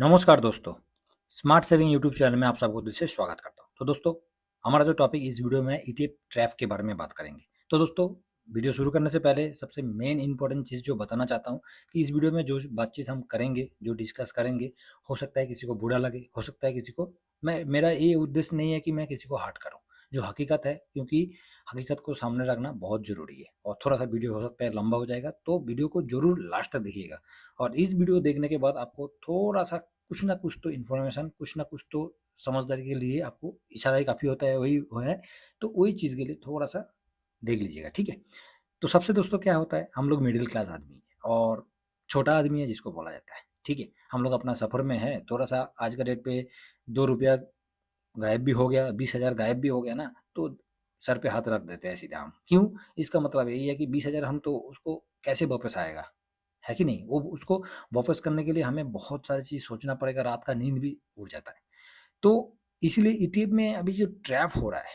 नमस्कार दोस्तों, smart saving YouTube channel में आप सबको दिल से स्वागत करता हूँ। तो दोस्तों, हमारा जो टॉपिक इस वीडियो में है ईटीएफ ट्रैप के बारे में बात करेंगे। तो दोस्तों, वीडियो शुरू करने से पहले सबसे मेन इंपॉर्टेंट चीज़ जो बताना चाहता हूँ कि इस वीडियो में जो बातचीत हम करेंगे, जो डिस्कस करेंगे, हो सकता है किसी को बुरा लगे, हो सकता है किसी को मैं मेरा ये उद्देश्य नहीं है कि मैं किसी को हर्ट करूँ, जो हकीकत है, क्योंकि हकीकत को सामने रखना बहुत ज़रूरी है। और थोड़ा-सा वीडियो हो सकता है लंबा हो जाएगा, तो वीडियो को ज़रूर लास्ट तक देखिएगा। और इस वीडियो देखने के बाद आपको थोड़ा-सा कुछ ना कुछ तो इन्फॉर्मेशन, कुछ ना कुछ तो समझदारी के लिए आपको इशारा ही काफ़ी होता है, वही वो है, तो वही चीज़ के लिए थोड़ा-सा देख लीजिएगा, ठीक है? तो सबसे दोस्तों क्या होता है, हम लोग मिडिल क्लास आदमी हैं और छोटा आदमी है जिसको बोला जाता है, ठीक है? हम लोग अपना सफ़र में हैं, थोड़ा-सा आज का डेट पे ₹2 गायब भी हो गया, 20,000 गायब भी हो गया ना, तो सर पे हाथ रख देते हैं सीधा हम। क्यों? इसका मतलब यही है कि 20,000 हम तो उसको कैसे वापस आएगा? है कि नहीं? वो उसको वापस करने के लिए हमें बहुत सारी चीज़ सोचना पड़ेगा, रात का नींद भी उड़ जाता है। तो इसीलिए ईटीएफ में अभी जो ट्रैप हो रहा है,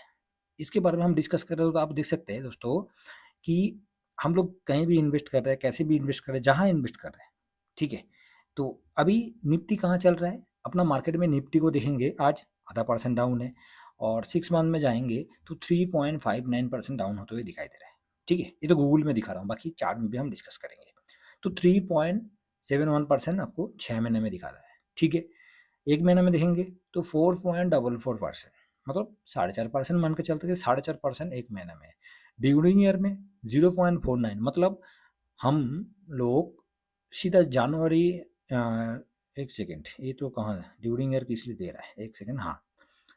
इसके बारे में हम डिस्कस कर रहे हो तो आप देख सकते हैं दोस्तों कि हम लोग कहीं भी इन्वेस्ट कर रहे हैं, कैसे भी इन्वेस्ट कर रहे हैं, जहाँ इन्वेस्ट कर रहे हैं, ठीक है? तो अभी निफ्टी कहाँ चल रहा है? अपना मार्केट में निफ्टी को देखेंगे आज आधा परसेंट डाउन है और 6 मंथ में जाएँगे तो 3.59% डाउन होते हुए दिखाई दे रहा है, ठीक है? ये तो गूगल में दिखा रहा हूँ, बाकी चार्ट में भी हम डिस्कस करेंगे। तो 3.71% आपको 6 महीने में दिखा रहा है, ठीक है? 1 महीने में देखेंगे तो 4.44% मतलब 4.5% मान के चलते थे, 4.5% 1 महीने में। ड्यूरिंग ईयर में 0.49 मतलब हम लोग सीधा जनवरी 1 सेकंड, ये तो कहाँ है? ड्यूरिंग ईयर किस लिए दे रहा है? 1 सेकंड, हाँ।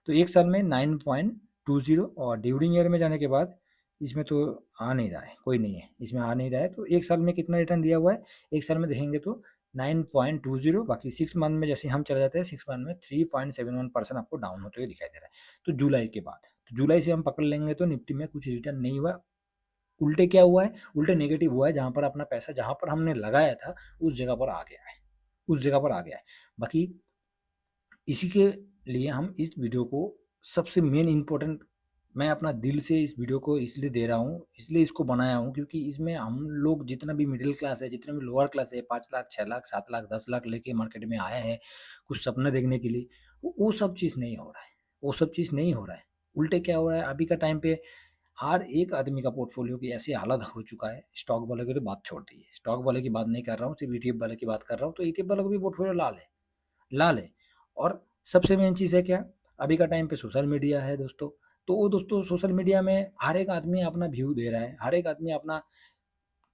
तो 1 साल में 9.20 और ड्यूरिंग ईयर में जाने के बाद इसमें तो आ नहीं रहा है, कोई नहीं है, इसमें आ नहीं रहा है। तो 1 साल में कितना रिटर्न दिया हुआ है? 1 साल में देखेंगे तो 9.20, बाकी 6 मंथ में जैसे हम चले जाते हैं, 6 मंथ में 3.71% आपको डाउन होते हुए दिखाई दे रहा है। तो जुलाई के बाद, तो जुलाई से हम पकड़ लेंगे तो निफ्टी में कुछ रिटर्न नहीं हुआ। उल्टे क्या हुआ है? उल्टे नेगेटिव हुआ है, जहाँ पर अपना पैसा जहाँ पर हमने लगाया था, उस जगह पर आ गया है, उस जगह पर आ गया है। बाकी इसी के लिए हम इस वीडियो को सबसे मेन इम्पोर्टेंट, मैं अपना दिल से इस वीडियो को इसलिए दे रहा हूँ, इसलिए इसको बनाया हूँ क्योंकि इसमें हम लोग जितना भी मिडिल क्लास है, जितना भी लोअर क्लास है, 5 लाख, 6 लाख, 7 लाख, 10 लाख लेके मार्केट में आए हैं, कुछ सपने देखने के लिए, वो सब चीज़ नहीं हो रहा है, वो सब चीज़ नहीं हो रहा है। उल्टे क्या हो रहा है, अभी का टाइम पे हर एक आदमी का पोर्टफोलियो की ऐसी हालत हो चुका है, स्टॉक वाले की तो बात छोड़ दीजिए, स्टॉक वाले की बात नहीं कर रहा हूँ, सिर्फ ईटीएफ वाले की बात कर रहा हूँ, तो ईटीएफ वालों का भी पोर्टफोलियो लाल है, लाल है। और सबसे मेन चीज़ है क्या, अभी का टाइम पे सोशल मीडिया है दोस्तों। तो वो दोस्तों सोशल मीडिया में हर एक आदमी अपना व्यू दे रहा है, हर एक आदमी अपना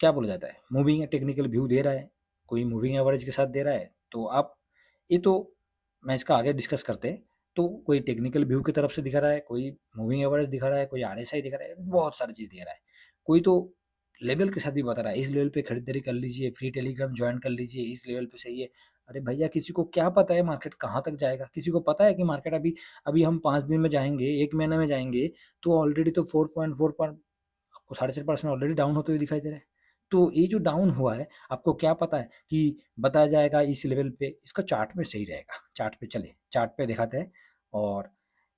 क्या बोला जाता है, मूविंग टेक्निकल व्यू दे रहा है, कोई मूविंग एवरेज के साथ दे रहा है। तो आप ये तो मैं इसका आगे डिस्कस करते हैं। तो कोई टेक्निकल व्यू की तरफ से दिखा रहा है, कोई मूविंग एवरेज दिखा रहा है, कोई आरएसआई दिखा रहा है, बहुत सारी चीज़ दे रहा है। कोई तो लेवल के साथ भी बता रहा है, इस लेवल पे खरीदारी कर लीजिए, फ्री टेलीग्राम ज्वाइन कर लीजिए, इस लेवल पे सही है। अरे भैया, किसी को क्या पता है मार्केट कहाँ तक जाएगा? किसी को पता है कि मार्केट अभी अभी हम 5 दिन में जाएँगे, 1 महीने में जाएँगे, तो ऑलरेडी तो 4.4 पर आपको 4.5% ऑलरेडी डाउन होते हुए दिखाई दे रहा है। तो ये जो डाउन हुआ है, आपको क्या पता है कि बताया जाएगा इस लेवल पे, इसका चार्ट में सही रहेगा। चार्ट पे चलिए, चार्ट पे दिखाते हैं। और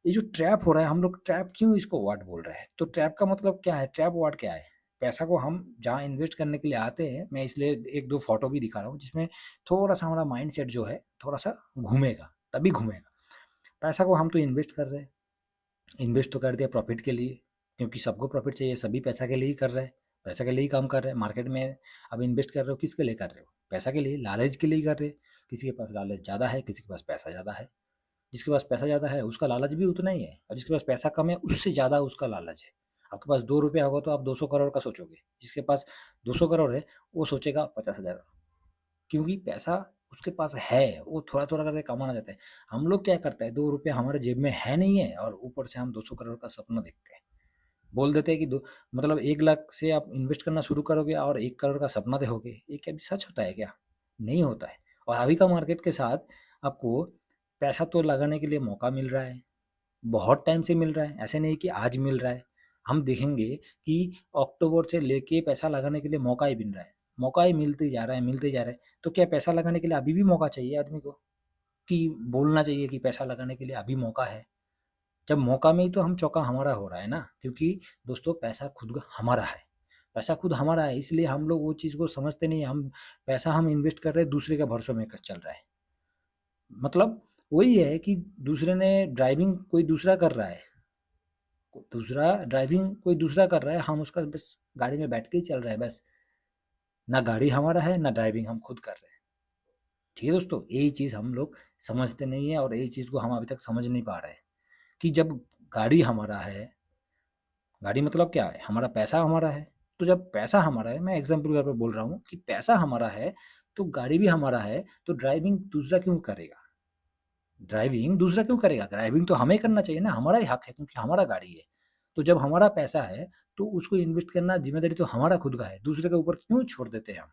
ये जो ट्रैप हो रहा है, हम लोग ट्रैप क्यों इसको व्हाट बोल रहे हैं? तो ट्रैप का मतलब क्या है? ट्रैप व्हाट क्या है? पैसा को हम जहाँ इन्वेस्ट करने के लिए आते हैं, मैं इसलिए 1-2 फ़ोटो भी दिखा रहा हूँ, जिसमें थोड़ा-सा हमारा माइंडसेट जो है, थोड़ा-सा घूमेगा, तभी घूमेगा। पैसा को हम तो इन्वेस्ट कर रहे हैं, इन्वेस्ट तो कर दिया प्रॉफिट के लिए, क्योंकि सबको प्रॉफिट चाहिए, सभी पैसा के लिए ही कर रहे हैं, पैसा के लिए ही काम कर रहे हैं मार्केट में। अब इन्वेस्ट कर रहे हो, किसके लिए कर रहे हो? पैसा के लिए, लालच के लिए ही कर रहे हैं। किसी के पास लालच ज़्यादा है, किसी के पास पैसा ज़्यादा है। जिसके पास पैसा ज़्यादा है उसका लालच भी उतना ही है, और जिसके पास पैसा कम है उससे ज़्यादा उसका लालच है। आपके पास 2 रुपया होगा तो आप 200 करोड़ का सोचोगे, जिसके पास 200 करोड़ है वो सोचेगा 50,000, क्योंकि पैसा उसके पास है, वो थोड़ा-थोड़ा करके कमाना चाहता है। हम लोग क्या करते हैं, 2 रुपए हमारे जेब में है नहीं है और ऊपर से हम 200 करोड़ का सपना देखते हैं। बोल देते हैं कि दो मतलब 1 लाख से आप इन्वेस्ट करना शुरू करोगे और 1 करोड़ का सपना देखोगे। ये क्या सच होता है क्या? नहीं होता है। और अभी का मार्केट के साथ आपको पैसा तो लगाने के लिए मौका मिल रहा है, बहुत टाइम से मिल रहा है, ऐसे नहीं कि आज मिल रहा है। हम देखेंगे कि अक्टूबर से लेके पैसा लगाने के लिए मौका ही मिल रहा है। मौका ही मिलते जा रहा है, मिलते जा रहा है। तो क्या पैसा लगाने के लिए अभी भी मौका चाहिए आदमी को? कि बोलना चाहिए कि पैसा लगाने के लिए अभी मौका है? जब मौका में ही तो हम चौका हमारा हो रहा है ना, क्योंकि दोस्तों पैसा खुद का हमारा है। पैसा खुद हमारा है, इसलिए हम लोग वो चीज़ को समझते नहीं हैं। हम पैसा हम इन्वेस्ट कर रहे हैं, दूसरे के भरोसे में चल रहा है। मतलब वही है कि दूसरे ने ड्राइविंग कोई दूसरा कर रहा है, दूसरा ड्राइविंग कोई दूसरा कर रहा है, हम उसका बस गाड़ी में बैठ के ही चल रहा है बस। ना गाड़ी हमारा है, ना ड्राइविंग हम खुद कर रहे हैं। ठीक है दोस्तों, यही चीज़ हम लोग समझते नहीं है और यही चीज़ को हम अभी तक समझ नहीं पा रहे हैं कि जब गाड़ी हमारा है, गाड़ी मतलब क्या है, हमारा पैसा हमारा है। तो जब पैसा हमारा है, मैं एग्जाम्पल के तौर पे बोल रहा हूँ कि पैसा हमारा है, तो गाड़ी भी हमारा है, तो ड्राइविंग दूसरा क्यों करेगा? ड्राइविंग दूसरा क्यों करेगा? ड्राइविंग तो हमें करना चाहिए ना, हमारा ही हक है क्योंकि हमारा गाड़ी है। तो जब हमारा पैसा है, तो उसको इन्वेस्ट करना ज़िम्मेदारी तो हमारा खुद का है, दूसरे के ऊपर क्यों छोड़ देते हैं हम?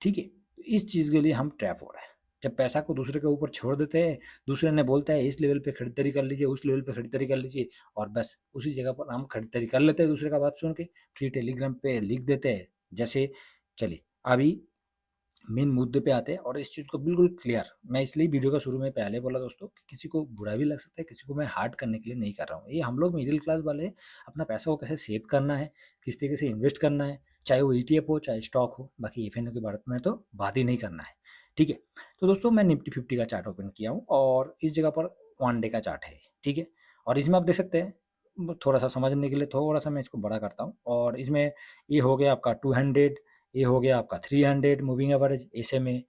ठीक है? तो इस चीज़ के लिए हम ट्रैप हो रहे हैं। जब पैसा को दूसरे के ऊपर छोड़ देते हैं, दूसरे ने बोलता है इस लेवल पे खरीदारी कर लीजिए, उस लेवल पे खरीदारी कर लीजिए, और बस उसी जगह पर हम खरीदारी कर लेते हैं दूसरे का बात सुन के, फिर टेलीग्राम पे लिख देते हैं। जैसे चलिए, अभी मेन मुद्दे पे आते हैं और इस चीज़ को बिल्कुल क्लियर, मैं इसलिए वीडियो का शुरू में पहले बोला दोस्तों कि किसी को बुरा भी लग सकता है, किसी को मैं हार्ड करने के लिए नहीं कर रहा हूँ। ये हम लोग मिडिल क्लास वाले अपना पैसा को कैसे सेव करना है, किस तरीके से इन्वेस्ट करना है, चाहे वो ईटीएफ हो चाहे स्टॉक हो, बाकी एफएनओ के बारे में तो बात ही नहीं करना है। ठीक है? तो दोस्तों मैं निफ्टी 50 का चार्ट ओपन किया हूँ और इस जगह पर 1 डे का चार्ट है। ठीक है? और इसमें आप देख सकते हैं, थोड़ा सा समझने के लिए थोड़ा सा मैं इसको बड़ा करता हूँ, और इसमें ये हो गया आपका 200, ये हो गया आपका 300 मूविंग एवरेज। ऐसे में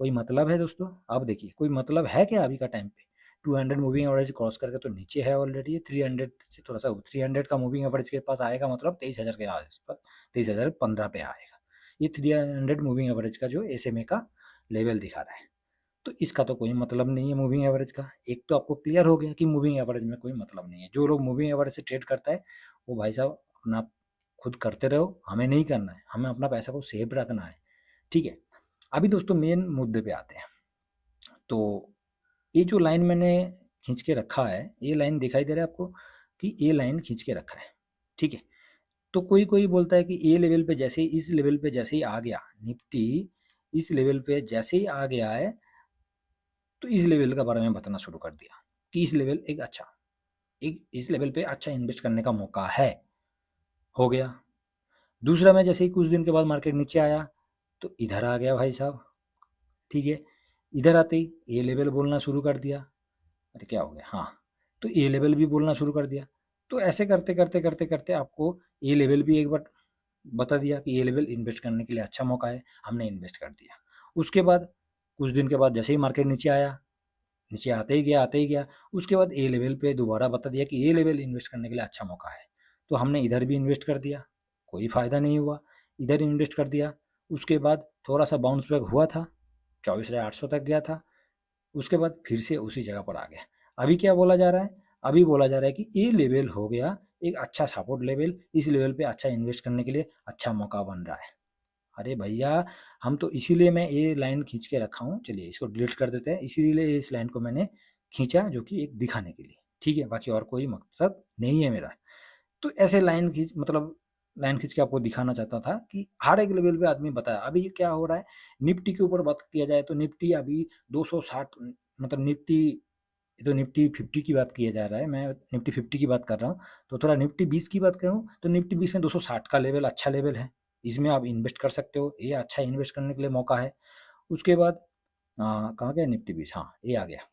कोई मतलब है दोस्तों? आप देखिए, कोई मतलब है क्या अभी का टाइम पे? 200 मूविंग एवरेज क्रॉस करके तो नीचे है ऑलरेडी, ये 300 से थोड़ा सा 300 का मूविंग एवरेज के पास आएगा, मतलब 23,000 के आसपास, 23,015 पे आएगा। ये 300 मूविंग एवरेज का जो एसएमए का लेवल दिखा रहा है। तो इसका तो कोई मतलब नहीं है मूविंग एवरेज का। एक तो आपको क्लियर हो गया कि मूविंग एवरेज में कोई मतलब नहीं है। जो लोग मूविंग एवरेज से ट्रेड करता है, वो भाई साहब अपना खुद करते रहो, हमें नहीं करना है, हमें अपना पैसा को सेफ रखना है। ठीक है? अभी दोस्तों मेन मुद्दे पे आते हैं। तो ये जो लाइन मैंने खींच के रखा है, ये लाइन दिखाई दे रहा है आपको कि ये लाइन खींच के रखा है। ठीक है? तो कोई कोई बोलता है कि ये लेवल पे जैसे ही, इस लेवल पे जैसे ही आ गया निफ्टी, इस लेवल पे जैसे ही आ गया है, तो इस लेवल के बारे में बताना शुरू कर दिया कि इस लेवल एक अच्छा, एक इस लेवल पे अच्छा इन्वेस्ट करने का मौका है। हो गया। दूसरा में जैसे ही कुछ दिन के बाद मार्केट नीचे आया, तो इधर आ गया भाई साहब। ठीक है? इधर आते ही ये लेवल बोलना शुरू कर दिया। अरे क्या हो गया? हाँ, तो ए लेवल भी बोलना शुरू कर दिया। तो ऐसे करते करते करते करते आपको ए लेवल भी एक बार बता दिया कि ये लेवल इन्वेस्ट करने के लिए अच्छा मौका है, हमने इन्वेस्ट कर दिया। उसके बाद कुछ दिन के बाद जैसे ही मार्केट नीचे आया, नीचे आते ही गया आते ही गया, उसके बाद ए लेवल पे दोबारा बता दिया कि ये लेवल इन्वेस्ट करने के लिए अच्छा मौका है। तो हमने इधर भी इन्वेस्ट कर दिया, कोई फ़ायदा नहीं हुआ। इधर इन्वेस्ट कर दिया, उसके बाद थोड़ा सा बाउंस बैक हुआ था, 24,800 तक गया था। उसके बाद फिर से उसी जगह पर आ गया। अभी क्या बोला जा रहा है? अभी बोला जा रहा है कि ये लेवल हो गया एक अच्छा सपोर्ट लेवल, इस लेवल पे अच्छा इन्वेस्ट करने के लिए अच्छा मौका बन रहा है। अरे भैया, हम तो इसीलिए मैं ये लाइन खींच के रखा हूँ, चलिए इसको डिलीट कर देते हैं। इसीलिए इस लाइन को मैंने खींचा, जो कि एक दिखाने के लिए। ठीक है? बाकी और कोई मकसद नहीं है मेरा। तो ऐसे लाइन खींच, मतलब लाइन खींच के आपको दिखाना चाहता था कि हर एक लेवल पे आदमी बताया। अभी ये क्या हो रहा है, निफ्टी के ऊपर बात किया जाए तो निफ्टी अभी 260, मतलब निफ्टी, ये तो निफ्टी 50 की बात किया जा रहा है, मैं निफ्टी 50 की बात कर रहा हूँ। तो थोड़ा निफ्टी 20 की बात करूँ तो निफ्टी 20 में 260 का लेवल अच्छा लेवल है, इसमें आप इन्वेस्ट कर सकते हो, ये अच्छा इन्वेस्ट करने के लिए मौका है। उसके बाद कहाँ गया निफ्टी 20, हाँ ये आ गया।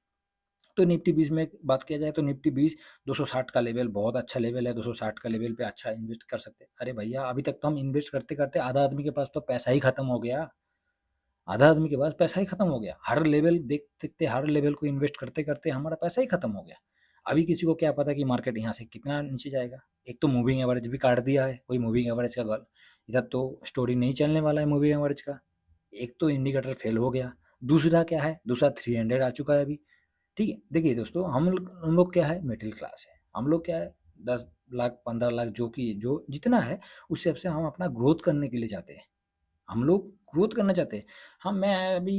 तो निफ्टी 20 में बात किया जाए तो निफ्टी 20 260 का लेवल बहुत अच्छा लेवल है, 260 का लेवल पे अच्छा इन्वेस्ट कर सकते हैं। अरे भैया, अभी तक तो हम इन्वेस्ट करते करते आधा आदमी के पास तो पैसा ही खत्म हो गया। आधा आदमी के पास पैसा ही खत्म हो गया, हर लेवल देख देखते हर लेवल को इन्वेस्ट करते करते हमारा पैसा ही खत्म हो गया। अभी किसी को क्या पता कि मार्केट यहाँ से कितना नीचे जाएगा। एक तो मूविंग एवरेज भी काट दिया है, कोई मूविंग एवरेज का गल, इधर तो स्टोरी नहीं चलने वाला है मूविंग एवरेज का। एक तो इंडिकेटर फेल हो गया, दूसरा क्या है, दूसरा 300 आ चुका है अभी। ठीक है? देखिए दोस्तों, हम लोग क्या है, मिडिल क्लास है। हम लोग क्या है, 10 लाख 15 लाख जो कि जो जितना है, उस हिसाब से हम अपना ग्रोथ करने के लिए जाते हैं। हम लोग ग्रोथ करना चाहते हैं। हाँ, मैं अभी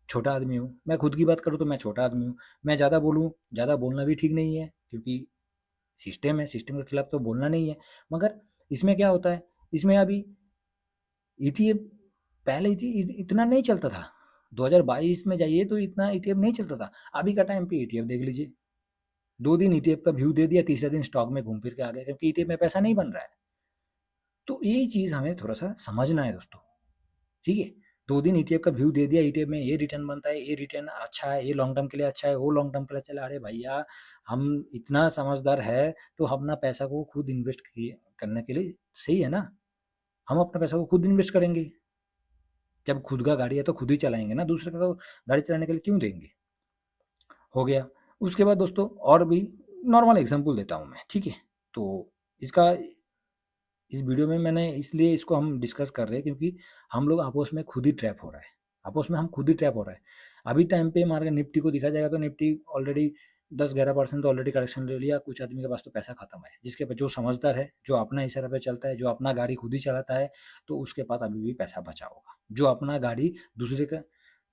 छोटा आदमी हूँ, मैं खुद की बात करूँ तो मैं छोटा आदमी हूँ। मैं ज़्यादा बोलूँ, ज़्यादा बोलना भी ठीक नहीं है, क्योंकि सिस्टम है, सिस्टम के खिलाफ तो बोलना नहीं है। मगर इसमें क्या होता है, इसमें अभी ईटीएफ, पहले इतना नहीं चलता था। 2022 में जाइए तो इतना ईटीएफ नहीं चलता था। अभी का टाइम पे ईटीएफ देख लीजिए, 2 दिन ईटीएफ का व्यू दे दिया, तीसरे दिन स्टॉक में घूम फिर के आ गया, क्योंकि ईटीएफ में पैसा नहीं बन रहा है। तो ये चीज़ हमें थोड़ा सा समझना है दोस्तों। ठीक है? 2 दिन ईटीएफ का व्यू दे दिया, ईटीएफ में ये रिटर्न बनता है, ये रिटर्न अच्छा है, ये लॉन्ग टर्म के लिए अच्छा है, वो लॉन्ग टर्म के लिए चला। अरे भैया, हम इतना समझदार है तो हम अपना पैसा को खुद इन्वेस्ट करने के लिए सही है ना, हम अपना पैसा को खुद इन्वेस्ट करेंगे। जब खुद का गाड़ी है तो खुद ही चलाएंगे ना, दूसरे का तो गाड़ी चलाने के लिए क्यों देंगे। हो गया। उसके बाद दोस्तों और भी नॉर्मल एग्जांपल देता हूँ मैं, ठीक है। तो इसका इस वीडियो में मैंने इसलिए इसको हम डिस्कस कर रहे हैं क्योंकि हम लोग आपस में खुद ही ट्रैप हो रहा है, आपस में हम खुद ही ट्रैप हो रहा है। अभी टाइम पे मार्केट निफ्टी को देखा जाएगा तो निफ्टी ऑलरेडी 10-11% तो ऑलरेडी करेक्शन ले लिया। कुछ आदमी के पास तो पैसा खत्म है, जिसके पास जो समझदार है, जो अपना इशारा पे चलता है, जो अपना गाड़ी खुद ही चलाता है, तो उसके पास अभी भी पैसा बचा होगा। जो अपना गाड़ी दूसरे का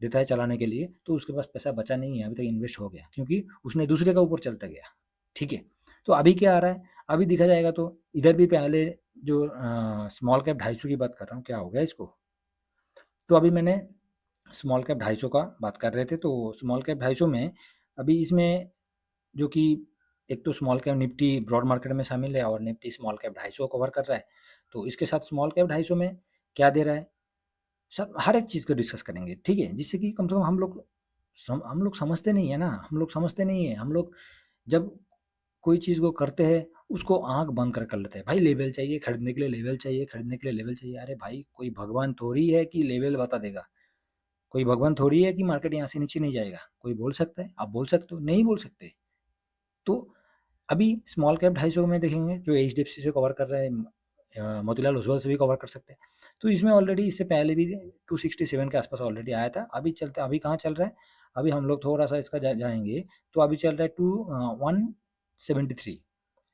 देता है चलाने के लिए, तो उसके पास पैसा बचा नहीं है, अभी तक इन्वेस्ट हो गया क्योंकि उसने दूसरे का ऊपर चलता गया, ठीक है। तो अभी क्या आ रहा है, अभी देखा जाएगा तो इधर भी पहले जो स्मॉल कैप 250 की बात कर रहा हूँ, क्या हो गया इसको। तो अभी मैंने स्मॉल कैप 250 का बात कर रहे थे, तो स्मॉल कैप 250 में अभी इसमें जो कि एक तो small cap Nifty broad market में शामिल है और निफ्टी स्मॉल कैप 250 कवर कर रहा है। तो इसके साथ स्मॉल कैप 250 में क्या दे रहा है, सब हर एक चीज़ को डिस्कस करेंगे, ठीक है। जिससे कि कम से कम हम लोग समझते नहीं है ना, हम लोग समझते नहीं है। हम लोग जब कोई चीज़ को करते हैं, उसको आँख बंद कर लेते हैं। भाई लेवल चाहिए खरीदने के लिए, लेवल चाहिए खरीदने के लिए, लेवल चाहिए। अरे भाई, कोई भगवान थोड़ी है कि लेवल बता देगा। कोई भगवान थोड़ी है कि मार्केट यहाँ से नीचे नहीं जाएगा। कोई बोल सकता है? आप बोल सकते हो? नहीं बोल सकते। तो अभी स्मॉल कैप 250 में देखेंगे जो एचडीएफसी से कवर कर रहा है, मोतीलाल ओसवाल से भी कवर कर सकते हैं। तो इसमें ऑलरेडी इससे पहले भी 267 के आसपास ऑलरेडी आया था। अभी कहाँ चल रहा है, अभी हम लोग थोड़ा सा इसका जाएंगे तो अभी चल रहा है 173,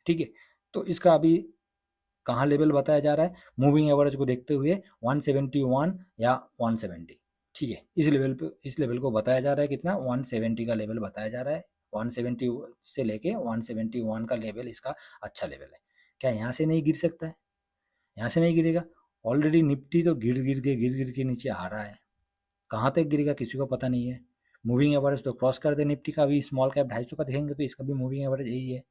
ठीक है। तो इसका अभी कहाँ लेवल बताया जा रहा है, मूविंग एवरेज को देखते हुए 171 या 170, ठीक है। इस लेवल को बताया जा रहा है कितना, 170 का लेवल बताया जा रहा है। 170 से लेके 171 का लेवल इसका अच्छा लेवल है। क्या यहाँ से नहीं गिर सकता है? यहाँ से नहीं गिरेगा। ऑलरेडी निफ्टी तो गिर गिर के नीचे आ रहा है। कहाँ तक गिरेगा किसी को पता नहीं है। मूविंग एवरेज तो क्रॉस कर दे निफ्टी का। अभी स्मॉल कैप 250 का देखेंगे तो इसका भी मूविंग एवरेज यही है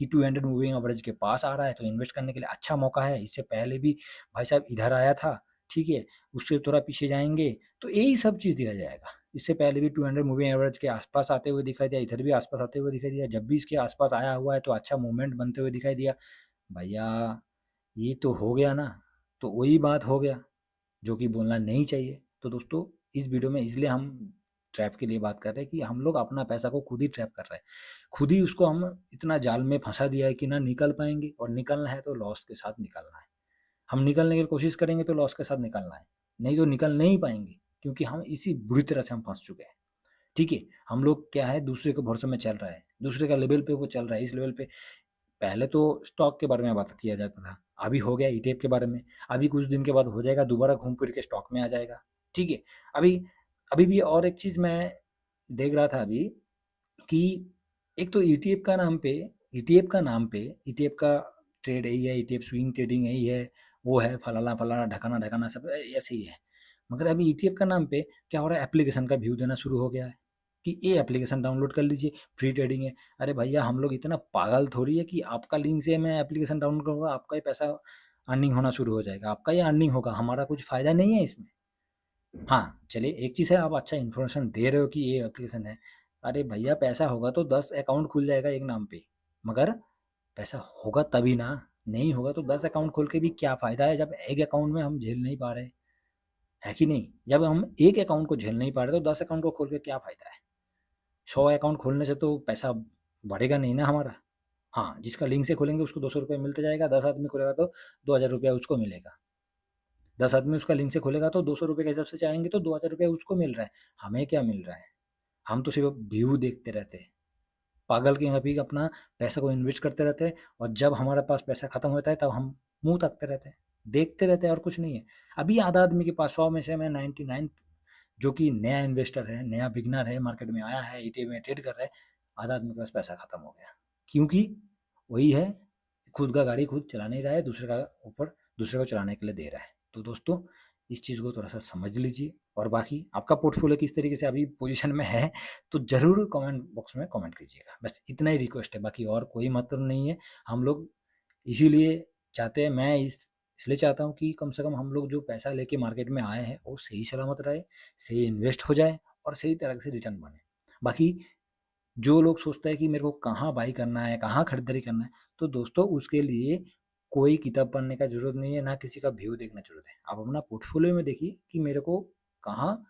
कि 200 मूविंग एवरेज के पास आ रहा है, तो इन्वेस्ट करने के लिए अच्छा मौका है। इससे पहले भी भाई साहब इधर आया था, ठीक है। उससे थोड़ा पीछे जाएंगे तो यही सब चीज़ दिखा जाएगा। इससे पहले भी 200 मूविंग एवरेज के आसपास आते हुए दिखाई दिया, इधर भी आसपास आते हुए दिखाई दिया। जब भी इसके आसपास आया हुआ है तो अच्छा मूवमेंट बनते हुए दिखाई दिया। भैया ये तो हो गया ना, तो वही बात हो गया जो कि बोलना नहीं चाहिए। तो दोस्तों, इस वीडियो में इसलिए हम ट्रैप के लिए बात कर रहे हैं कि हम लोग अपना पैसा को खुद ही ट्रैप कर रहे हैं। खुद ही उसको हम इतना जाल में फंसा दिया है कि ना निकल पाएंगे, और निकलना है तो लॉस के साथ निकलना है। हम निकलने की कोशिश करेंगे तो लॉस के साथ निकलना है, नहीं तो निकल नहीं पाएंगे क्योंकि हम इसी बुरी तरह से हम फंस चुके हैं, ठीक है। हम लोग क्या है, दूसरे के भरोसे में चल रहा है, दूसरे का लेवल पे वो चल रहा है। इस लेवल पे पहले तो स्टॉक के बारे में बात किया जाता था, अभी हो गया ईटीएफ के बारे में। अभी कुछ दिन के बाद हो जाएगा, दोबारा घूम फिर के स्टॉक में आ जाएगा, ठीक है। अभी अभी भी और एक चीज़ मैं देख रहा था अभी कि एक तो ईटीएफ का ट्रेड यही है, ईटीएफ स्विंग ट्रेडिंग यही है, वो है फलाना फलाना ढकाना ढकाना सब ऐसे ही है। मगर अभी ईटीएफ का नाम पे क्या हो रहा है, एप्लीकेशन का व्यू देना शुरू हो गया है कि ये एप्लीकेशन डाउनलोड कर लीजिए, फ्री ट्रेडिंग है। अरे भैया, हम लोग इतना पागल थोड़ी है कि आपका लिंक से मैं एप्लीकेशन डाउनलोड करूँगा, आपका ही पैसा अर्निंग होना शुरू हो जाएगा, आपका ही अर्निंग होगा, हमारा कुछ फ़ायदा नहीं है इसमें। हाँ, चलिए एक चीज़ है, आप अच्छा इन्फॉर्मेशन दे रहे हो कि ये एप्लीकेशन है। अरे भैया, पैसा होगा तो 10 अकाउंट खुल जाएगा एक नाम पे, मगर पैसा होगा तभी ना, नहीं होगा तो 10 अकाउंट खोल के भी क्या फ़ायदा है जब एक अकाउंट में हम झेल नहीं पा रहे, है कि नहीं? जब हम एक अकाउंट को झेल नहीं पा रहे तो 10 अकाउंट को खोल के क्या फ़ायदा है? 100 अकाउंट खोलने से तो पैसा बढ़ेगा नहीं ना हमारा। हाँ, जिसका लिंक से खोलेंगे उसको ₹200 मिलते जाएगा, 10 आदमी खोलेगा तो ₹2000 उसको मिलेगा। 10 आदमी उसका लिंक से खोलेगा तो ₹200 के हिसाब से चाहेंगे तो ₹2000 उसको मिल रहा है। हमें क्या मिल रहा है? हम तो सिर्फ़ व्यू देखते रहते हैं। पागल की भांति अपना पैसा को इन्वेस्ट करते रहते हैं, और जब हमारे पास पैसा खत्म होता है तब हम मुँह ताकते रहते हैं, देखते रहते हैं और कुछ नहीं है। अभी आधा आदमी के पास 100 में से मैं 99 जो कि नया इन्वेस्टर है, नया बिगिनर है, मार्केट में आया है, ईटीएफ में ट्रेड कर रहा है, आधा आदमी के पास पैसा खत्म हो गया। क्योंकि वही है, खुद का गाड़ी खुद चला नहीं रहा है, दूसरे को चलाने के लिए दे रहा है। तो दोस्तों, इस चीज़ को थोड़ा-सा समझ लीजिए। और बाकी आपका पोर्टफोलियो किस तरीके से अभी पोज़ीशन में है, तो ज़रूर कमेंट बॉक्स में कमेंट कीजिएगा। बस इतना ही रिक्वेस्ट है, बाकी और कोई मतलब नहीं है। हम लोग इसीलिए चाहते हैं, मैं इस इसलिए चाहता हूँ कि कम से कम हम लोग जो पैसा लेके मार्केट में आए हैं वो सही सलामत रहे, सही इन्वेस्ट हो जाए और सही तरह से रिटर्न बने। बाकी जो लोग सोचते हैं कि मेरे को कहाँ बाई करना है, कहाँ खरीदारी करना है, तो दोस्तों उसके लिए कोई किताब पढ़ने का ज़रूरत नहीं है, ना किसी का व्यू देखना ज़रूरत है। आप अपना पोर्टफोलियो में देखिए कि मेरे को कहाँ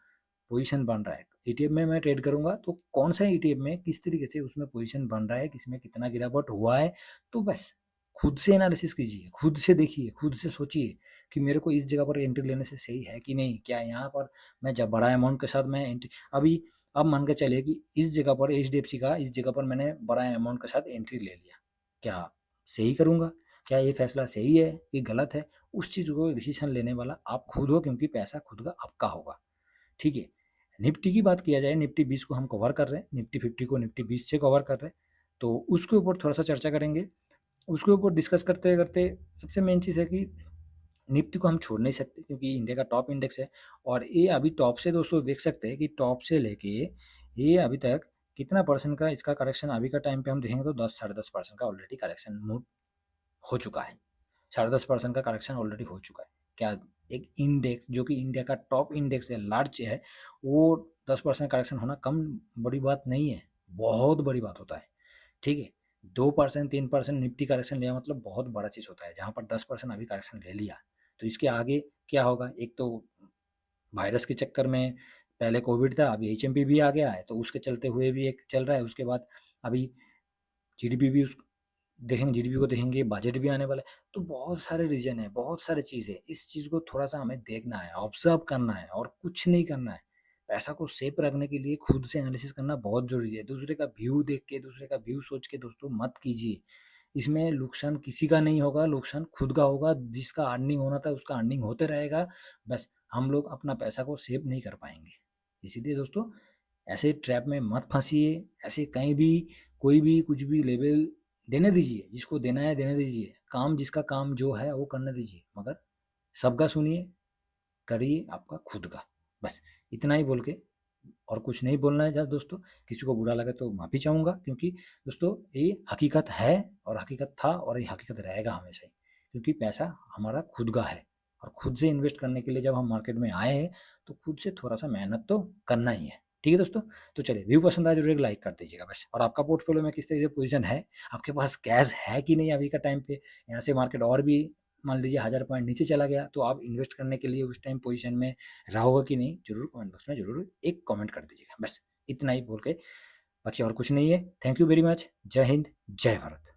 पोजीशन बन रहा है। ईटीएफ में मैं ट्रेड करूँगा तो कौन सा ईटीएफ में किस तरीके से उसमें पोजीशन बन रहा है, किसमें कितना गिरावट हुआ है, तो बस खुद से एनालिसिस कीजिए, खुद से देखिए, खुद से सोचिए कि मेरे को इस जगह पर एंट्री लेने से सही है कि नहीं? क्या यहाँ पर मैं जब बड़ा अमाउंट के साथ मैं एंट्री अभी अब मान के चलिए कि इस जगह पर एचडीएफसी का इस जगह पर मैंने बड़ा अमाउंट के साथ एंट्री ले लिया, क्या सही करूँगा? क्या ये फैसला सही है कि गलत है? उस चीज़ को डिसीजन लेने वाला आप खुद हो, क्योंकि पैसा खुद का आपका होगा, ठीक है? निफ्टी की बात किया जाए, निफ्टी 20 को हम कवर कर रहे हैं, निफ्टी 50 को निफ्टी 20 से कवर कर रहे हैं, तो उसके ऊपर थोड़ा-सा चर्चा करेंगे। उसके ऊपर डिस्कस करते-करते सबसे मेन चीज़ है कि निफ्टी को हम छोड़ नहीं सकते, क्योंकि इंडिया का टॉप इंडेक्स है और ये अभी टॉप से दोस्तों देख सकते हैं कि टॉप से लेके ये अभी तक कितना परसेंट का इसका करेक्शन अभी का टाइम पे हम देखेंगे तो 10 साढ़े 10% का ऑलरेडी करेक्शन मूव हो चुका है। साढ़े 10% का करेक्शन ऑलरेडी हो चुका है। क्या एक इंडेक्स जो कि इंडिया का टॉप इंडेक्स है, लार्ज है, वो 10% करेक्शन होना कम बड़ी बात नहीं है, बहुत बड़ी बात होता है, ठीक है? 2% 3% निफ्टी करेक्शन लिया मतलब बहुत बड़ा चीज़ होता है। जहाँ पर 10% अभी करेक्शन ले लिया, तो इसके आगे क्या होगा? एक तो वायरस के चक्कर में पहले कोविड था, अभी एचएमपी भी आ गया है, तो उसके चलते हुए भी एक चल रहा है। उसके बाद अभी जीडीपी भी उस देखेंगे, जीडीपी को देखेंगे, बजट भी आने वाला है। तो बहुत सारे रीज़न है, बहुत सारी चीज़ है। इस चीज़ को थोड़ा-सा हमें देखना है, ऑब्ज़र्व करना है और कुछ नहीं करना है। पैसा को सेफ रखने के लिए खुद से एनालिसिस करना बहुत ज़रूरी है। दूसरे का व्यू देख के, दूसरे का व्यू सोच के दोस्तों मत कीजिए। इसमें नुकसान किसी का नहीं होगा, नुकसान खुद का होगा। जिसका अर्निंग होना था उसका अर्निंग होते रहेगा। बस हम लोग अपना पैसा को सेव नहीं कर पाएँगे। इसीलिए दोस्तों ऐसे ट्रैप में मत फँसिए। ऐसे कहीं भी कोई भी कुछ भी लेवल देने दीजिए, जिसको देना है देने दीजिए। काम जिसका काम जो है वो करने दीजिए, मगर सबका सुनिए, करिए आपका खुद का। बस इतना ही बोल के और कुछ नहीं बोलना है दोस्तों। किसी को बुरा लगे तो माफ़ी चाहूँगा, क्योंकि दोस्तों ये हकीकत है और हकीकत था और ये हकीकत रहेगा हमेशा ही, क्योंकि पैसा हमारा खुद का है और खुद से इन्वेस्ट करने के लिए जब हम मार्केट में आए हैं तो खुद से थोड़ा-सा मेहनत तो करना ही है। ठीक है दोस्तों? तो चलिए, व्यू पसंद आया ज़रूर एक लाइक कर दीजिएगा बस। और आपका पोर्टफोलियो में किस तरीके से पोज़ीशन है, आपके पास कैश है कि नहीं अभी का टाइम पे? यहाँ से मार्केट और भी मान लीजिए 1000 पॉइंट नीचे चला गया, तो आप इन्वेस्ट करने के लिए उस टाइम पोज़ीशन में रहोगे कि नहीं? ज़रूर कमेंट बॉक्स में ज़रूर एक कमेंट कर दीजिएगा। बस इतना ही बोल के, बाकी और कुछ नहीं है। Thank you very much. जय हिंद, जय भारत।